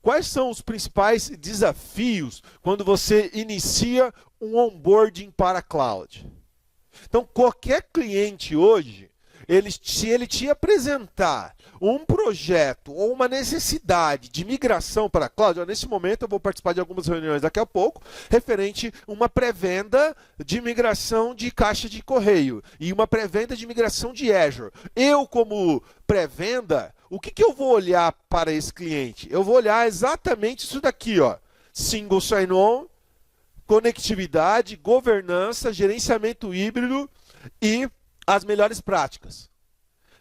quais são os principais desafios quando você inicia um onboarding para a cloud? Então, qualquer cliente hoje, se ele te apresentar um projeto ou uma necessidade de migração para a cloud, nesse momento eu vou participar de algumas reuniões daqui a pouco, referente a uma pré-venda de migração de caixa de correio e uma pré-venda de migração de Azure. Eu, como pré-venda, o que eu vou olhar para esse cliente? Eu vou olhar exatamente isso daqui, ó. Single sign-on, conectividade, governança, gerenciamento híbrido e as melhores práticas.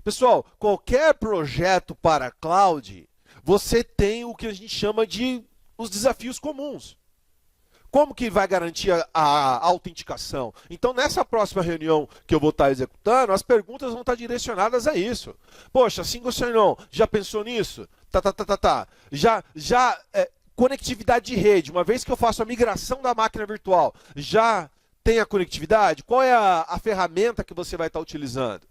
Pessoal, qualquer projeto para cloud, você tem o que a gente chama de os desafios comuns. Como que vai garantir a autenticação? Então, nessa próxima reunião que eu vou estar executando, as perguntas vão estar direcionadas a isso. Poxa, single sign-on, já pensou nisso? Conectividade de rede, uma vez que eu faço a migração da máquina virtual, já tem a conectividade? Qual é a ferramenta que você vai estar utilizando?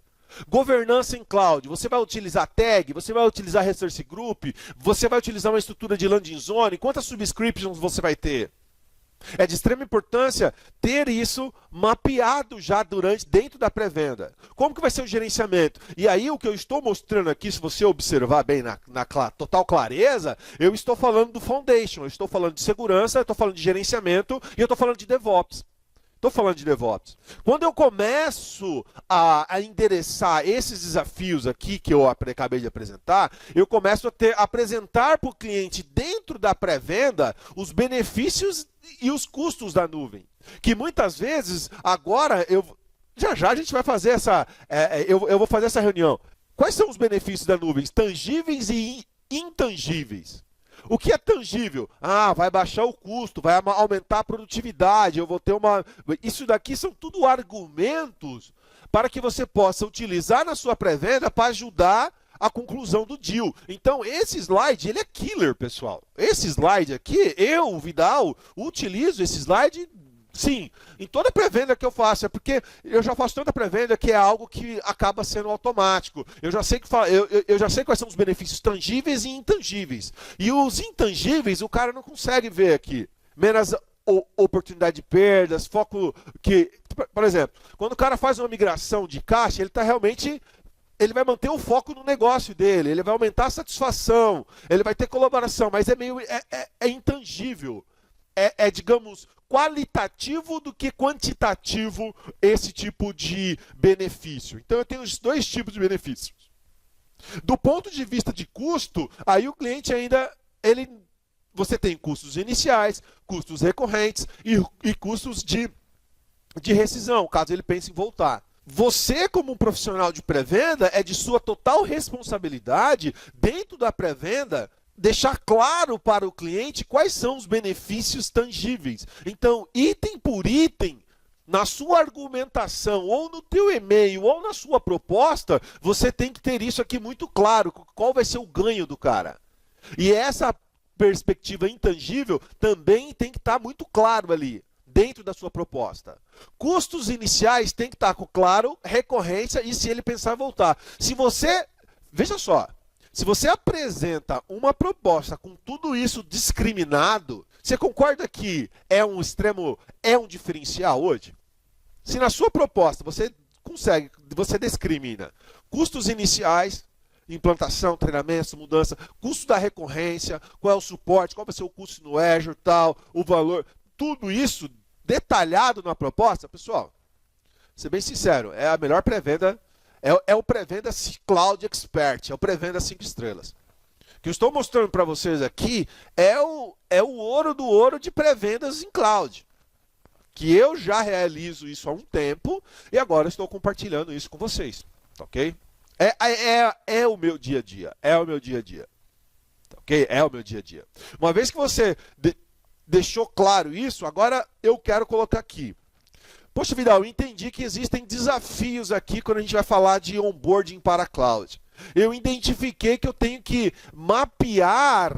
Governança em cloud, você vai utilizar tag, você vai utilizar resource group, você vai utilizar uma estrutura de landing zone, quantas subscriptions você vai ter? É de extrema importância ter isso mapeado já dentro da pré-venda. Como que vai ser o gerenciamento? E aí o que eu estou mostrando aqui, se você observar bem na total clareza, eu estou falando do foundation, eu estou falando de segurança, eu estou falando de gerenciamento e eu estou falando de DevOps. Estou falando de DevOps. Quando eu começo a endereçar esses desafios aqui que eu acabei de apresentar, eu começo a apresentar para o cliente dentro da pré-venda os benefícios e os custos da nuvem. Que muitas vezes, agora, já a gente vai fazer eu vou fazer essa reunião. Quais são os benefícios da nuvem? Tangíveis e intangíveis. O que é tangível? Vai baixar o custo, vai aumentar a produtividade, eu vou ter uma... Isso daqui são tudo argumentos para que você possa utilizar na sua pré-venda para ajudar a conclusão do deal. Então, esse slide, ele é killer, pessoal. Esse slide aqui, eu, Vidal, utilizo esse slide... Sim, em toda pré-venda que eu faço, é porque eu já faço tanta pré-venda que é algo que acaba sendo automático. Eu já sei quais são os benefícios tangíveis e intangíveis. E os intangíveis o cara não consegue ver aqui. Menos oportunidade de perdas, foco que... Por exemplo, quando o cara faz uma migração de caixa, ele vai manter o foco no negócio dele, ele vai aumentar a satisfação, ele vai ter colaboração, mas é intangível. Digamos, qualitativo do que quantitativo esse tipo de benefício. Então, eu tenho os dois tipos de benefícios. Do ponto de vista de custo, aí o cliente ainda, você tem custos iniciais, custos recorrentes e custos de rescisão, caso ele pense em voltar. Você, como um profissional de pré-venda, é de sua total responsabilidade, dentro da pré-venda, deixar claro para o cliente quais são os benefícios tangíveis. Então, item por item, na sua argumentação, ou no teu e-mail, ou na sua proposta, você tem que ter isso aqui muito claro, qual vai ser o ganho do cara. E essa perspectiva intangível também tem que estar muito claro ali, dentro da sua proposta. Custos iniciais tem que estar claro, recorrência e se ele pensar em voltar. Veja só, se você apresenta uma proposta com tudo isso discriminado, você concorda que é um diferencial hoje? Se na sua proposta você discrimina custos iniciais, implantação, treinamento, mudança, custo da recorrência, qual é o suporte, qual vai ser o custo no Azure, tal, o valor, tudo isso detalhado na proposta, pessoal, ser bem sincero, é a melhor pré-venda. É o pré-venda Cloud Expert, é o pré-venda 5 estrelas. O que eu estou mostrando para vocês aqui é o ouro do ouro de pré-vendas em cloud. Que eu já realizo isso há um tempo e agora estou compartilhando isso com vocês. Ok? É o meu dia a dia. É o meu dia a dia. Ok? É o meu dia a dia. Uma vez que você deixou claro isso, agora eu quero colocar aqui. Poxa, Vidal, eu entendi que existem desafios aqui quando a gente vai falar de onboarding para a cloud. Eu identifiquei que eu tenho que mapear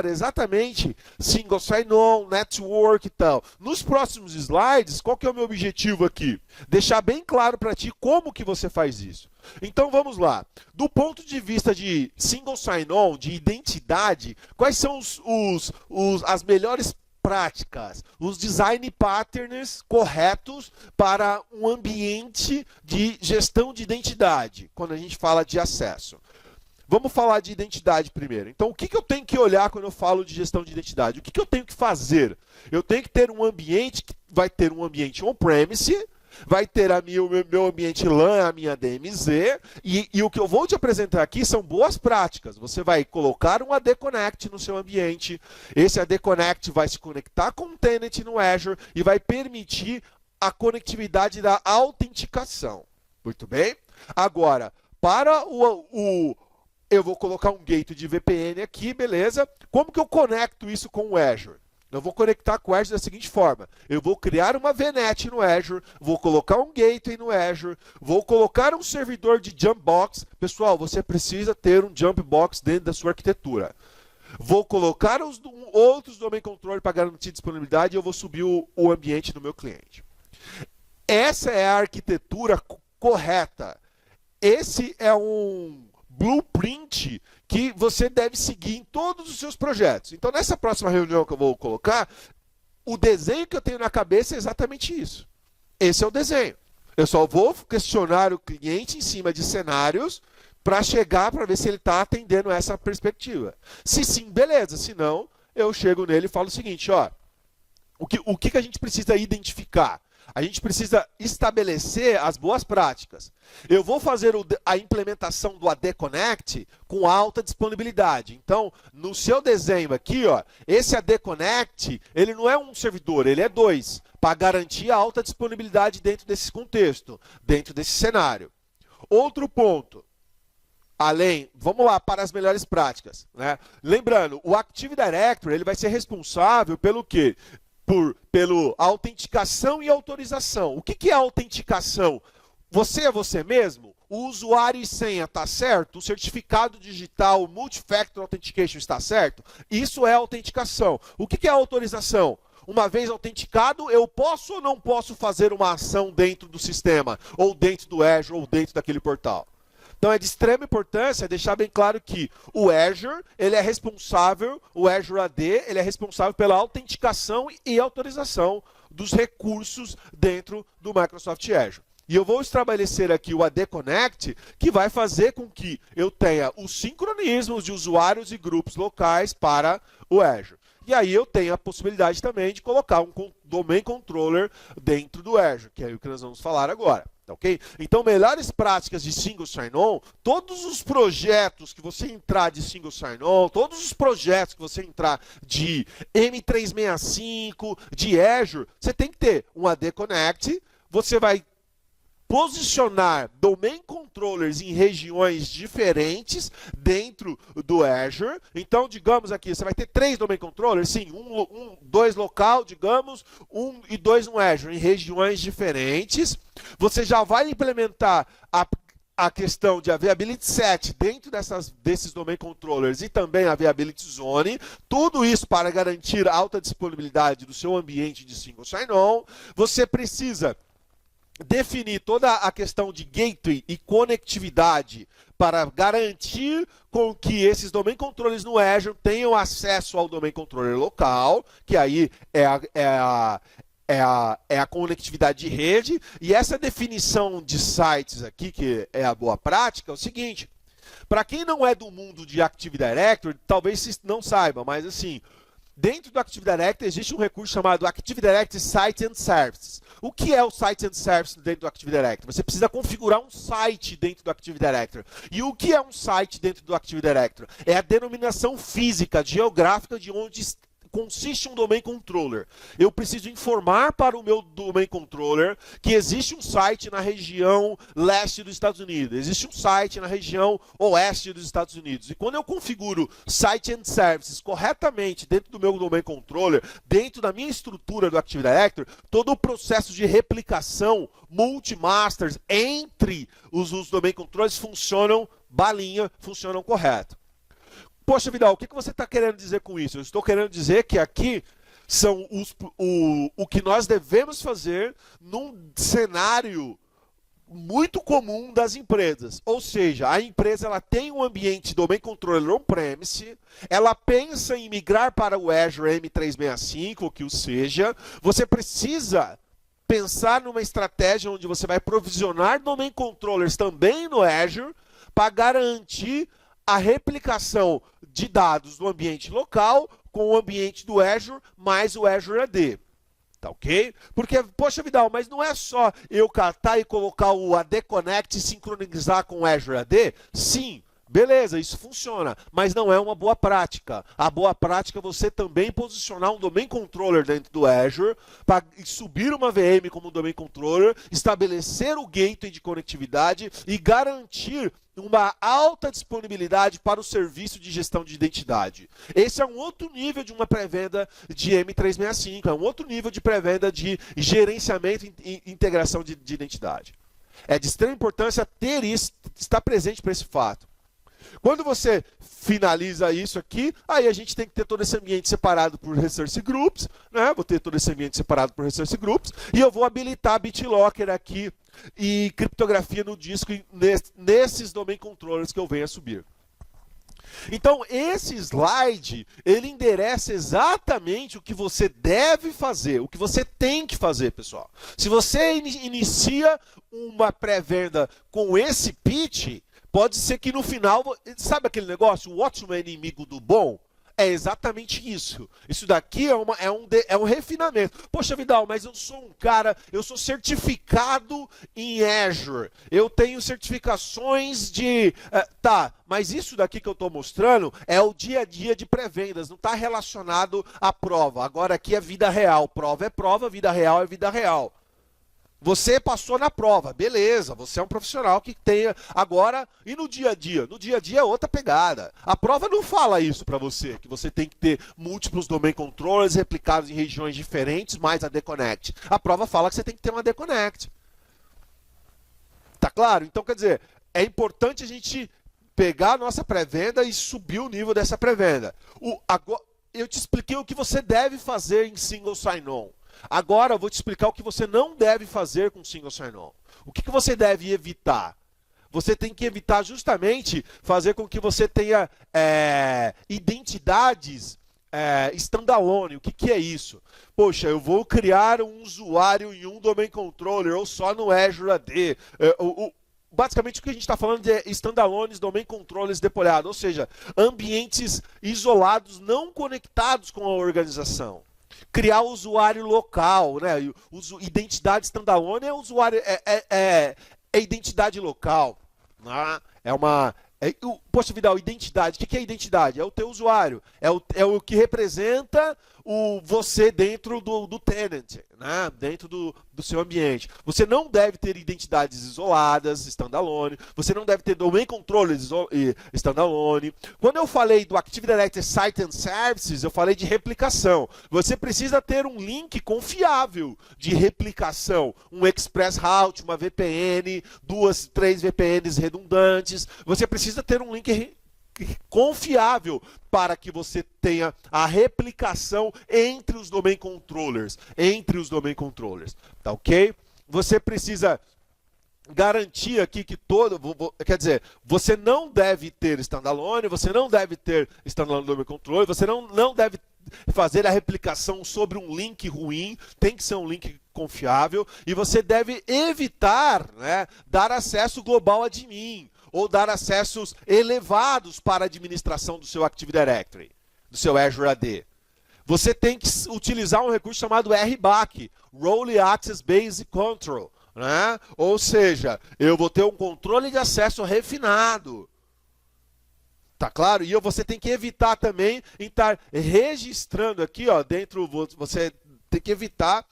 exatamente single sign-on, network e tal. Nos próximos slides, qual que é o meu objetivo aqui? Deixar bem claro para ti como que você faz isso. Então vamos lá. Do ponto de vista de single sign-on, de identidade, quais são as melhores práticas, os design patterns corretos para um ambiente de gestão de identidade, quando a gente fala de acesso? Vamos falar de identidade primeiro. Então, o que eu tenho que olhar quando eu falo de gestão de identidade? O que eu tenho que fazer? Eu tenho que ter um ambiente que vai ter um ambiente on-premise, vai ter o meu ambiente LAN, a minha DMZ, e o que eu vou te apresentar aqui são boas práticas. Você vai colocar um AD Connect no seu ambiente, esse AD Connect vai se conectar com um tenant no Azure e vai permitir a conectividade da autenticação. Muito bem? Agora, para eu vou colocar um gateway de VPN aqui, beleza? Como que eu conecto isso com o Azure? Eu vou conectar com o Azure da seguinte forma. Eu vou criar uma VNet no Azure, vou colocar um gateway no Azure, vou colocar um servidor de Jumpbox. Pessoal, você precisa ter um Jumpbox dentro da sua arquitetura. Vou colocar outros domain controller para garantir disponibilidade e eu vou subir o ambiente do meu cliente. Essa é a arquitetura correta. Esse é um blueprint que você deve seguir em todos os seus projetos. Então, nessa próxima reunião que eu vou colocar, o desenho que eu tenho na cabeça é exatamente isso. Esse é o desenho. Eu só vou questionar o cliente em cima de cenários para chegar para ver se ele está atendendo essa perspectiva. Se sim, beleza. Se não, eu chego nele e falo o seguinte, ó, o que a gente precisa identificar? A gente precisa estabelecer as boas práticas. Eu vou fazer a implementação do AD Connect com alta disponibilidade. Então, no seu desenho aqui, ó, esse AD Connect, ele não é um servidor, ele é 2, para garantir a alta disponibilidade dentro desse contexto, dentro desse cenário. Outro ponto. Vamos lá para as melhores práticas, né? Lembrando, o Active Directory ele vai ser responsável pelo quê? Pela autenticação e autorização. O que é autenticação? Você é você mesmo? O usuário e senha está certo? O certificado digital, o Multi-Factor Authentication está certo? Isso é autenticação. O que é autorização? Uma vez autenticado, eu posso ou não posso fazer uma ação dentro do sistema, ou dentro do Azure, ou dentro daquele portal? Então é de extrema importância deixar bem claro que o Azure, ele é responsável, o Azure AD, ele é responsável pela autenticação e autorização dos recursos dentro do Microsoft Azure. E eu vou estabelecer aqui o AD Connect, que vai fazer com que eu tenha os sincronismos de usuários e grupos locais para o Azure. E aí eu tenho a possibilidade também de colocar um domain controller dentro do Azure, que é o que nós vamos falar agora. Okay? Então, melhores práticas de single sign-on, todos os projetos que você entrar de single sign-on, todos os projetos que você entrar de M365, de Azure, você tem que ter um AD Connect, você vai posicionar domain controllers em regiões diferentes dentro do Azure. Então, digamos aqui, você vai ter 3 domain controllers, sim, 2 local, digamos, 1 e 2 no Azure, em regiões diferentes. Você já vai implementar a questão de Availability Set dentro desses domain controllers e também a Availability Zone. Tudo isso para garantir a alta disponibilidade do seu ambiente de single sign-on. Você precisa definir toda a questão de gateway e conectividade para garantir com que esses domain controllers no Azure tenham acesso ao domain controller local, que aí é a conectividade de rede. E essa definição de sites aqui, que é a boa prática, é o seguinte: para quem não é do mundo de Active Directory, talvez vocês não saibam, mas assim, dentro do Active Directory existe um recurso chamado Active Directory Site and Services. O que é o Site and Services dentro do Active Directory? Você precisa configurar um site dentro do Active Directory. E o que é um site dentro do Active Directory? É a denominação física, geográfica de onde consiste um Domain Controller? Eu preciso informar para o meu Domain Controller que existe um site na região leste dos Estados Unidos, existe um site na região oeste dos Estados Unidos. E quando eu configuro Site and Services corretamente dentro do meu Domain Controller, dentro da minha estrutura do Active Directory, todo o processo de replicação multi-masters entre os Domain Controllers funcionam balinha, funcionam correto. Poxa, Vidal, o que você está querendo dizer com isso? Eu estou querendo dizer que aqui são o que nós devemos fazer num cenário muito comum das empresas. Ou seja, a empresa ela tem um ambiente Domain Controller on-premise, ela pensa em migrar para o Azure M365, ou que o seja, você precisa pensar numa estratégia onde você vai provisionar Domain Controllers também no Azure para garantir a replicação de dados do ambiente local com o ambiente do Azure mais o Azure AD. Tá ok? Porque, poxa, Vidal, mas não é só eu catar e colocar o AD Connect e sincronizar com o Azure AD? Sim, beleza, isso funciona, mas não é uma boa prática. A boa prática é você também posicionar um Domain Controller dentro do Azure, para subir uma VM como Domain Controller, estabelecer o gateway de conectividade e garantir uma alta disponibilidade para o serviço de gestão de identidade. Esse é um outro nível de uma pré-venda de M365, é um outro nível de pré-venda de gerenciamento e integração de identidade. É de extrema importância ter isso, estar presente para esse fato. Quando você finaliza isso aqui, aí a gente tem que ter todo esse ambiente separado por Resource Groups, né? Vou ter todo esse ambiente separado por Resource Groups, e eu vou habilitar BitLocker aqui e criptografia no disco nesses Domain Controllers que eu venho a subir. Então, esse slide, ele endereça exatamente o que você deve fazer, o que você tem que fazer, pessoal. Se você inicia uma pré-venda com esse pitch, pode ser que no final, sabe aquele negócio, o ótimo é inimigo do bom? É exatamente isso. Isso daqui é um refinamento. Poxa, Vidal, mas eu sou um cara, eu sou certificado em Azure. Eu tenho certificações de... tá, mas isso daqui que eu estou mostrando é o dia a dia de pré-vendas, não está relacionado à prova. Agora aqui é vida real. Prova é prova, vida real é vida real. Você passou na prova, beleza, você é um profissional que tenha... Agora, e no dia a dia? No dia a dia é outra pegada. A prova não fala isso para você, que você tem que ter múltiplos domain controllers replicados em regiões diferentes, mais a AD Connect. A prova fala que você tem que ter uma AD Connect. Tá claro? Então, quer dizer, é importante a gente pegar a nossa pré-venda e subir o nível dessa pré-venda. Eu te expliquei o que você deve fazer em Single Sign-On. Agora eu vou te explicar o que você não deve fazer com Single Sign-On. O que você deve evitar? Você tem que evitar justamente fazer com que você tenha identidades standalone. O que é isso? Poxa, eu vou criar um usuário em um Domain Controller ou só no Azure AD. Basicamente o que a gente está falando de standalones, Domain Controllers deployados, ou seja, ambientes isolados não conectados com a organização. Criar usuário local, né? Identidade standalone é usuário, é identidade local. Né? Poxa, Vidal, identidade. O que é identidade? É o teu usuário. É o que representa você dentro do tenant, né? Dentro do seu ambiente. Você não deve ter identidades isoladas, standalone. Você não deve ter domain controllers standalone. Quando eu falei do Active Directory Site and Services, eu falei de replicação. Você precisa ter um link confiável de replicação. Um Express Route, uma VPN, 2, 3 VPNs redundantes. Você precisa ter um link confiável para que você tenha a replicação entre os domain controllers, tá ok? Você precisa garantir aqui que quer dizer, você não deve ter standalone, você não deve ter standalone domain controller, você não deve fazer a replicação sobre um link ruim, tem que ser um link confiável, e você deve evitar, né, dar acesso global admin, ou dar acessos elevados para a administração do seu Active Directory, do seu Azure AD. Você tem que utilizar um recurso chamado RBAC, Role Access Based Control. Né? Ou seja, eu vou ter um controle de acesso refinado. Tá claro? E você tem que evitar também estar registrando aqui, ó, dentro, você tem que evitar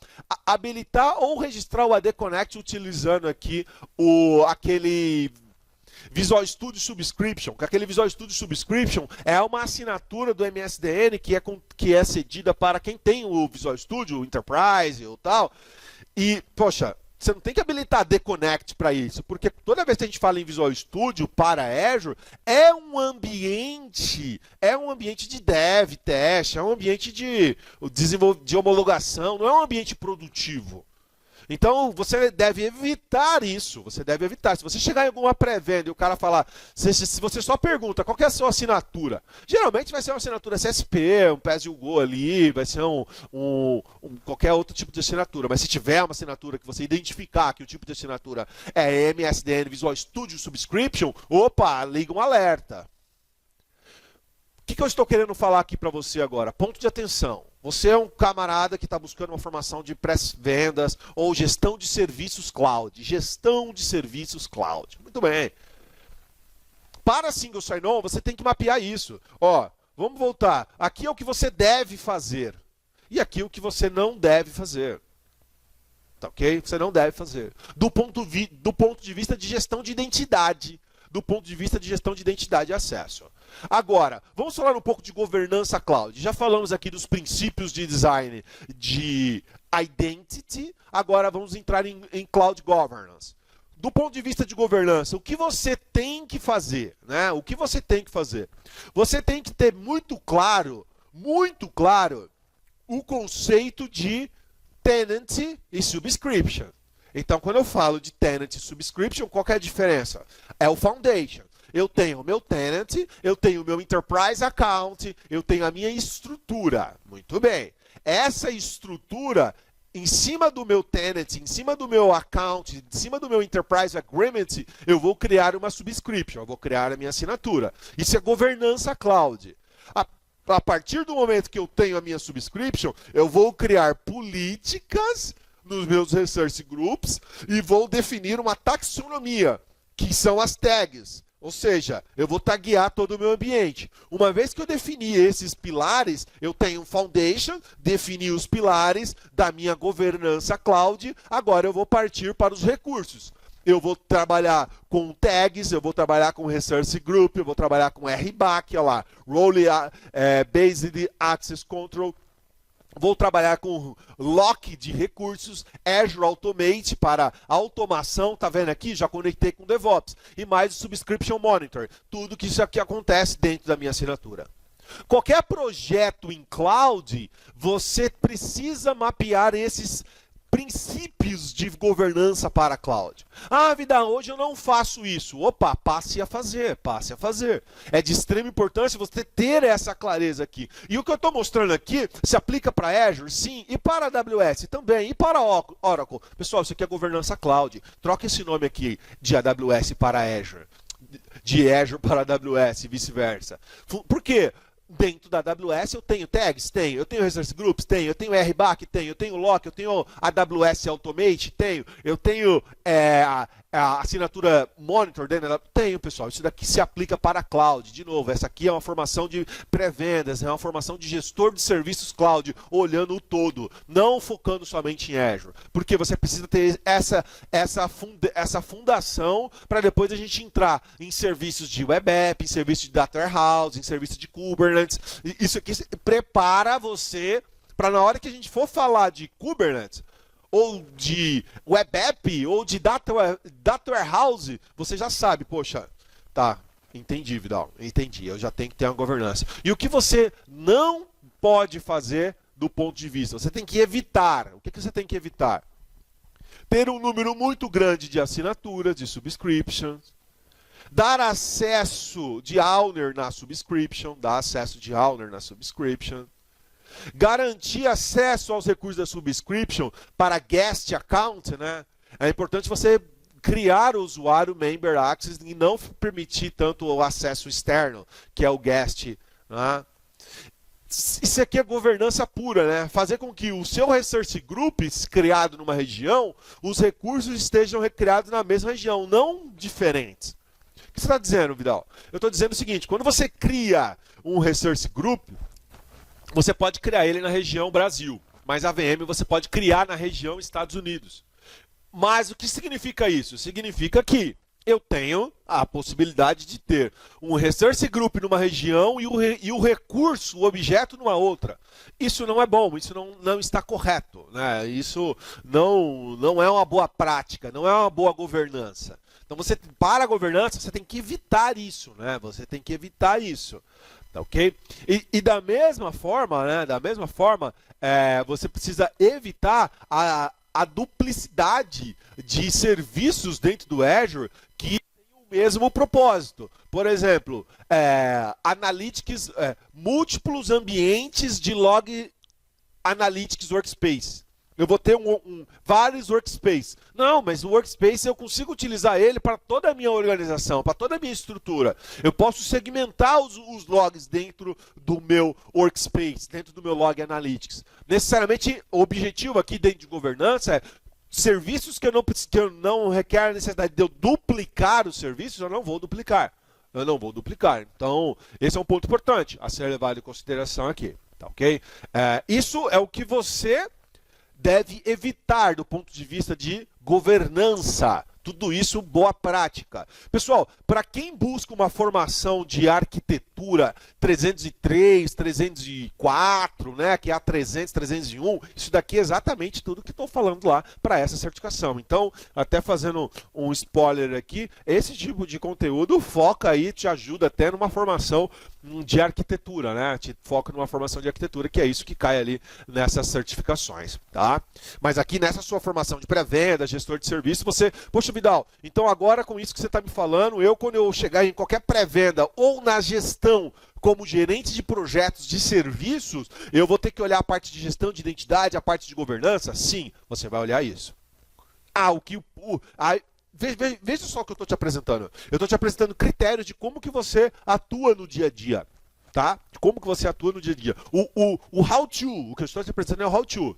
habilitar ou registrar o AD Connect utilizando aqui aquele Visual Studio Subscription, que aquele Visual Studio Subscription é uma assinatura do MSDN que é cedida para quem tem o Visual Studio, o Enterprise ou tal. E, poxa, você não tem que habilitar AD Connect para isso, porque toda vez que a gente fala em Visual Studio para Azure, é um ambiente de dev, teste, é um ambiente de homologação, não é um ambiente produtivo. Então, você deve evitar isso, você deve evitar. Se você chegar em alguma pré-venda e o cara falar, se você só pergunta qual que é a sua assinatura, geralmente vai ser uma assinatura CSP, um PES-UGO ali, vai ser qualquer outro tipo de assinatura. Mas se tiver uma assinatura que você identificar que o tipo de assinatura é MSDN Visual Studio Subscription, opa, liga um alerta. O que eu estou querendo falar aqui para você agora? Ponto de atenção. Você é um camarada que está buscando uma formação de pré-vendas ou gestão de serviços cloud. Gestão de serviços cloud. Muito bem. Para single sign-on, você tem que mapear isso. Ó, vamos voltar. Aqui é o que você deve fazer. E aqui é o que você não deve fazer. Tá ok? Você não deve fazer. Do ponto de vista de gestão de identidade. Do ponto de vista de gestão de identidade e acesso. Agora, vamos falar um pouco de governança cloud. Já falamos aqui dos princípios de design de identity, agora vamos entrar em cloud governance. Do ponto de vista de governança, o que você tem que fazer? Né? O que você tem que fazer? Você tem que ter muito claro o conceito de tenant e subscription. Então, quando eu falo de tenant e subscription, qual que é a diferença? É o foundation. Eu tenho o meu tenant, eu tenho o meu enterprise account, eu tenho a minha estrutura. Muito bem. Essa estrutura, em cima do meu tenant, em cima do meu account, em cima do meu enterprise agreement, eu vou criar uma subscription, eu vou criar a minha assinatura. Isso é governança cloud. A partir do momento que eu tenho a minha subscription, eu vou criar políticas nos meus resource groups e vou definir uma taxonomia, que são as tags. Ou seja, eu vou taguear todo o meu ambiente. Uma vez que eu defini esses pilares, eu tenho um foundation, defini os pilares da minha governança cloud, agora eu vou partir para os recursos. Eu vou trabalhar com tags, eu vou trabalhar com resource group, eu vou trabalhar com RBAC, olha lá, Role Based Access Control. Vou trabalhar com lock de recursos, Azure Automate para automação, tá vendo aqui? Já conectei com DevOps. E mais o Subscription Monitor. Tudo que isso aqui acontece dentro da minha assinatura. Qualquer projeto em cloud, você precisa mapear esses princípios de governança para a cloud. Ah, Vida, hoje eu não faço isso. Opa, passe a fazer, passe a fazer. É de extrema importância você ter essa clareza aqui. E o que eu estou mostrando aqui se aplica para Azure, sim, e para a AWS também, e para Oracle. Pessoal, isso aqui é governança cloud. Troca esse nome aqui de AWS para Azure. De Azure para AWS e vice-versa. Por quê? Dentro da AWS eu tenho tags? Tenho. Eu tenho resource groups? Tenho. Eu tenho RBAC? Tenho. Eu tenho lock? Eu tenho AWS Automate? Tenho. Eu tenho a assinatura Monitor dentro da... Tenho, pessoal. Isso daqui se aplica para a cloud. De novo, essa aqui é uma formação de pré-vendas, é uma formação de gestor de serviços cloud, olhando o todo, não focando somente em Azure. Porque você precisa ter essa fundação para depois a gente entrar em serviços de web app, em serviços de data warehouse, em serviços de Kubernetes. Isso aqui prepara você para na hora que a gente for falar de Kubernetes, ou de web app, ou de data warehouse, você já sabe, poxa, tá, entendi, Vidal, entendi, eu já tenho que ter uma governança. E o que você não pode fazer do ponto de vista? Você tem que evitar. O que você tem que evitar? Ter um número muito grande de assinaturas, de subscriptions, dar acesso de owner na subscription, garantir acesso aos recursos da subscription para guest account, né? É importante você criar o usuário member access e não permitir tanto o acesso externo, que é o guest, né? Isso aqui é governança pura, né? Fazer com que o seu resource group criado numa região, os recursos estejam criados na mesma região, não diferentes. que você está dizendo, Vidal? Eu estou dizendo o seguinte, quando você cria um Resource Group, você pode criar ele na região Brasil, mas a VM você pode criar na região Estados Unidos. Mas o que significa isso? Significa que eu tenho a possibilidade de ter um Resource Group numa região e o recurso, o objeto numa outra. Isso não é bom, isso não está correto, né? Isso não é uma boa prática, não é uma boa governança. Então, para a governança, você tem que evitar isso, né? Você tem que evitar isso. Tá, ok? E da mesma forma, né? Você precisa evitar a duplicidade de serviços dentro do Azure que tem o mesmo propósito. Por exemplo, Analytics, múltiplos ambientes de Log Analytics Workspace. Eu vou ter vários workspaces. Não, mas o workspace eu consigo utilizar ele para toda a minha organização, para toda a minha estrutura. Eu posso segmentar os logs dentro do meu workspace, dentro do meu log analytics. Necessariamente, o objetivo aqui dentro de governança é serviços que eu não requer a necessidade de eu duplicar os serviços, eu não vou duplicar. Então, esse é um ponto importante a ser levado em consideração aqui. Tá, ok? Isso é o que você deve evitar do ponto de vista de governança. Tudo isso, boa prática. Pessoal, para quem busca uma formação de arquitetura 303, 304, né, que é a 300, 301, isso daqui é exatamente tudo que estou falando lá para essa certificação. Então, até fazendo um spoiler aqui, esse tipo de conteúdo foca aí, te ajuda até numa formação de arquitetura, né? Te foca numa formação de arquitetura, que é isso que cai ali nessas certificações, tá? Mas aqui nessa sua formação de pré-venda, gestor de serviço, você, poxa, Vidal, então agora com isso que você está me falando, quando eu chegar em qualquer pré-venda ou na gestão como gerente de projetos de serviços, eu vou ter que olhar a parte de gestão de identidade, a parte de governança? Sim, você vai olhar isso. Veja só o que eu estou te apresentando. Eu estou te apresentando critérios de como que você atua no dia a dia. Tá? Como que você atua no dia a dia. O how to, o que eu estou te apresentando é o how to.